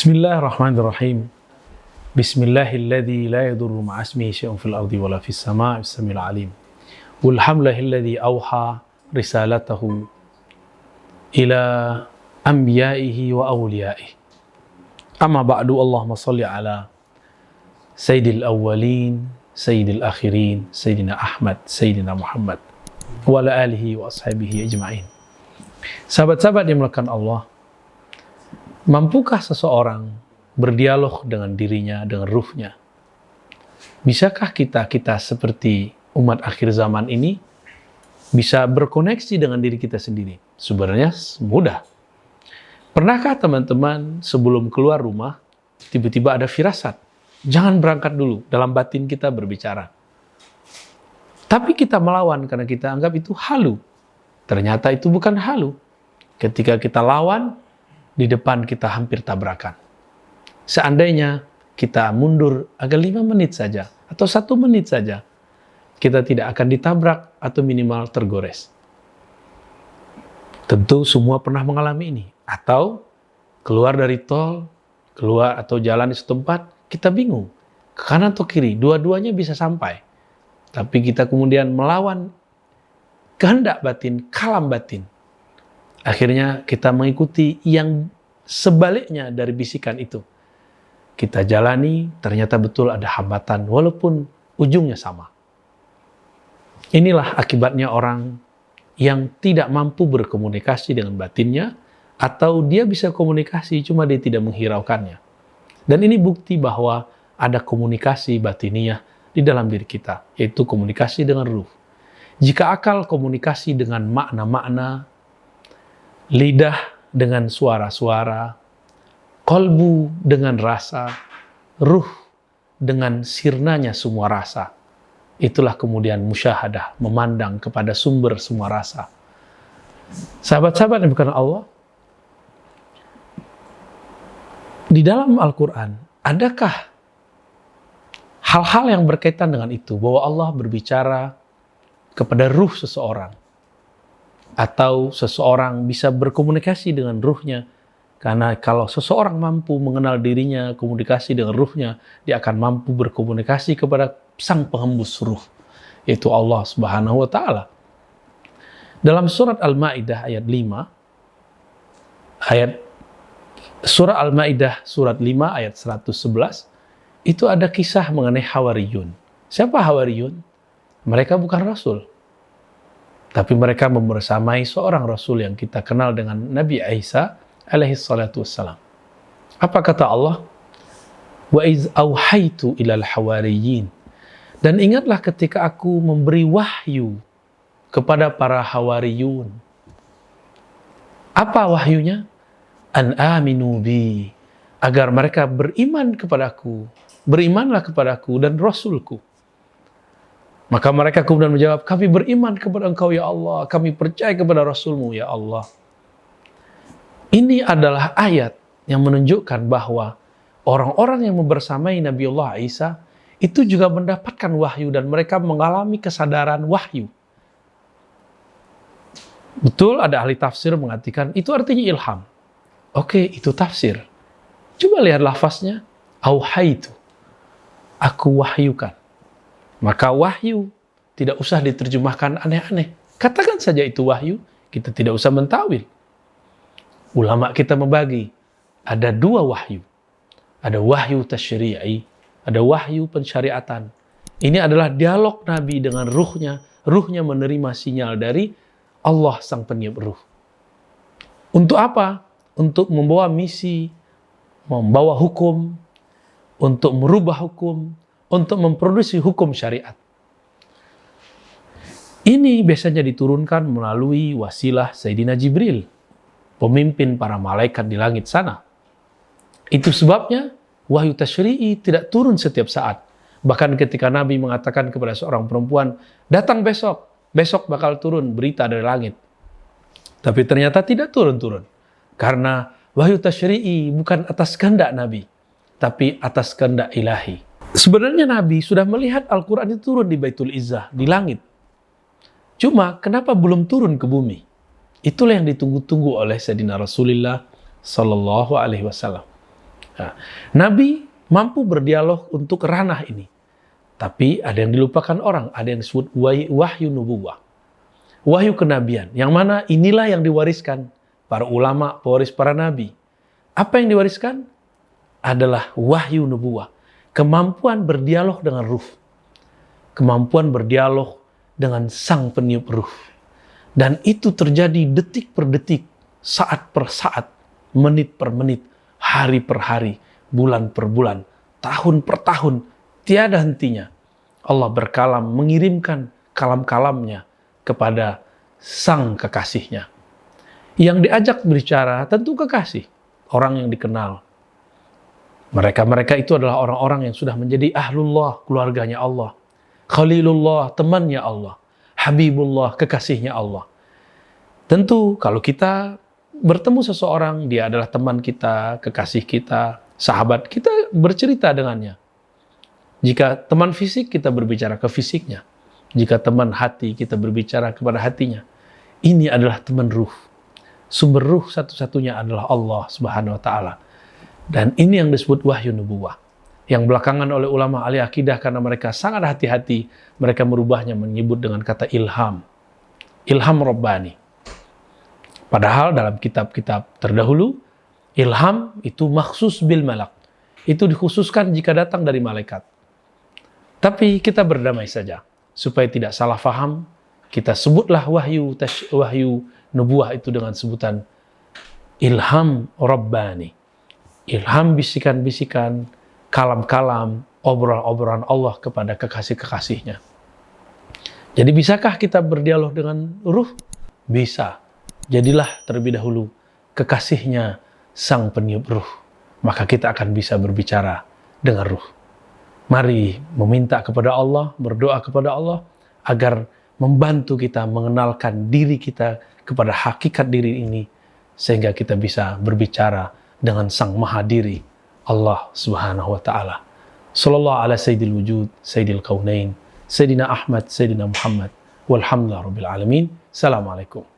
Bismillahirrahmanirrahim. Bismillahilladzi la yadurru ma'asmihi syai'un fil ardi wala fis sama'i bis-sami'il 'alim. Walhamdulillahilladzi awha risalatahu ila anbiya'ihi wa awliya'ihi. Amma ba'du, Allahumma shalli ala sayyidil awwalin, sayyidil akhirin, sayyidina Ahmad, sayyidina Muhammad wa ala alihi wa ashabihi ajma'in. Sahabat-sahabat yang dimuliakan Allah, mampukah seseorang berdialog dengan dirinya, dengan ruhnya? Bisakah kita seperti umat akhir zaman ini bisa berkoneksi dengan diri kita sendiri? Sebenarnya mudah. Pernahkah teman-teman sebelum keluar rumah, tiba-tiba ada firasat? Jangan berangkat dulu, dalam batin kita berbicara. Tapi kita melawan karena kita anggap itu halu. Ternyata itu bukan halu. Ketika kita lawan, di depan kita hampir tabrakan. Seandainya kita mundur agak 5 menit saja, atau 1 menit saja, kita tidak akan ditabrak atau minimal tergores. Tentu semua pernah mengalami ini. Atau keluar dari tol, keluar atau jalan di setempat, kita bingung. Ke kanan atau kiri, dua-duanya bisa sampai. Tapi kita kemudian melawan kehendak batin, kalam batin. Akhirnya kita mengikuti yang sebaliknya dari bisikan itu. Kita jalani, ternyata betul ada hambatan, walaupun ujungnya sama. Inilah akibatnya orang yang tidak mampu berkomunikasi dengan batinnya, atau dia bisa komunikasi, cuma dia tidak menghiraukannya. Dan ini bukti bahwa ada komunikasi batiniyah di dalam diri kita, yaitu komunikasi dengan ruh. Jika akal komunikasi dengan makna-makna, lidah dengan suara-suara, kolbu dengan rasa, ruh dengan sirnanya semua rasa. Itulah kemudian musyahadah, memandang kepada sumber semua rasa. Sahabat-sahabat yang bukan Allah, di dalam Al-Quran, adakah hal-hal yang berkaitan dengan itu, bahwa Allah berbicara kepada ruh seseorang, atau seseorang bisa berkomunikasi dengan ruhnya? Karena kalau seseorang mampu mengenal dirinya, komunikasi dengan ruhnya, dia akan mampu berkomunikasi kepada sang penghembus ruh, yaitu Allah Subhanahu wa Ta'ala. Dalam surat Al-Maidah ayat 5, surah Al-Maidah surat 5 ayat 111, itu ada kisah mengenai Hawariyun. Siapa Hawariyun? Mereka bukan rasul, tapi mereka membersamai seorang rasul yang kita kenal dengan Nabi Isa alaihi salatu wassalam. Apa kata Allah? Wa iz auhaitu ilal hawariyin. Dan ingatlah ketika aku memberi wahyu kepada para hawariyun. Apa wahyunya? An aminu bi. Agar mereka beriman kepadaku. Berimanlah kepadaku dan Rasulku. Maka mereka kemudian menjawab, kami beriman kepada Engkau ya Allah, kami percaya kepada Rasul-Mu ya Allah. Ini adalah ayat yang menunjukkan bahwa orang-orang yang membersamai Nabiullah Isa itu juga mendapatkan wahyu dan mereka mengalami kesadaran wahyu. Betul, ada ahli tafsir mengatakan itu artinya ilham. Oke, itu tafsir. Coba lihat lafaznya, auhaitu. Aku wahyukan. Maka wahyu tidak usah diterjemahkan aneh-aneh. Katakan saja itu wahyu, kita tidak usah mentawil. Ulama kita membagi, ada 2 wahyu. Ada wahyu tasyri'i, ada wahyu pensyariatan. Ini adalah dialog Nabi dengan ruhnya. Ruhnya menerima sinyal dari Allah sang peniup ruh. Untuk apa? Untuk membawa misi, membawa hukum, untuk merubah hukum, untuk memproduksi hukum syariat. Ini biasanya diturunkan melalui wasilah Sayyidina Jibril, pemimpin para malaikat di langit sana. Itu sebabnya wahyu tasyri'i tidak turun setiap saat. Bahkan ketika Nabi mengatakan kepada seorang perempuan, datang besok bakal turun berita dari langit. Tapi ternyata tidak turun-turun. Karena wahyu tasyri'i bukan atas kehendak Nabi, tapi atas kehendak ilahi. Sebenarnya Nabi sudah melihat Al-Quran itu turun di Baitul Izzah, di langit. Cuma kenapa belum turun ke bumi? Itulah yang ditunggu-tunggu oleh Sayyidina Rasulullah Sallallahu Alaihi Wasallam. Nah, Nabi mampu berdialog untuk ranah ini. Tapi ada yang dilupakan orang, ada yang disebut wahyu nubuwah. Wahyu kenabian, yang mana inilah yang diwariskan para ulama, pewaris para nabi. Apa yang diwariskan? Adalah wahyu nubuwah. Kemampuan berdialog dengan ruh. Kemampuan berdialog dengan sang peniup ruh. Dan itu terjadi detik per detik, saat per saat, menit per menit, hari per hari, bulan per bulan, tahun per tahun, tiada hentinya. Allah berkalam mengirimkan kalam-kalamnya kepada sang kekasihnya. Yang diajak berbicara tentu kekasih, orang yang dikenal. Mereka itu adalah orang-orang yang sudah menjadi ahlullah, keluarganya Allah. Khalilullah, temannya Allah. Habibullah, kekasihnya Allah. Tentu kalau kita bertemu seseorang, dia adalah teman kita, kekasih kita, sahabat, kita bercerita dengannya. Jika teman fisik, kita berbicara ke fisiknya. Jika teman hati, kita berbicara kepada hatinya. Ini adalah teman ruh. Sumber ruh satu-satunya adalah Allah Subhanahu wa Ta'ala. Dan ini yang disebut wahyu nubuwah. Yang belakangan oleh ulama ahli akidah karena mereka sangat hati-hati, mereka merubahnya menyebut dengan kata ilham. Ilham Rabbani. Padahal dalam kitab-kitab terdahulu, ilham itu maksus bil malak. Itu dikhususkan jika datang dari malaikat. Tapi kita berdamai saja. Supaya tidak salah faham, kita sebutlah wahyu nubuwah itu dengan sebutan ilham Rabbani. Ilham bisikan-bisikan, kalam-kalam, obrolan-obrolan Allah kepada kekasih-kekasihnya. Jadi bisakah kita berdialog dengan ruh? Bisa. Jadilah terlebih dahulu kekasihnya sang peniup ruh. Maka kita akan bisa berbicara dengan ruh. Mari meminta kepada Allah, berdoa kepada Allah, agar membantu kita mengenalkan diri kita kepada hakikat diri ini, sehingga kita bisa berbicara dengan sang maha diri, Allah Subhanahu wa Ta'ala. Sallallahu ala sayyidil wujud, sayyidil kaunain, sayyidina Ahmad, sayyidina Muhammad, walhamdulillah rabbil alamin. Assalamualaikum.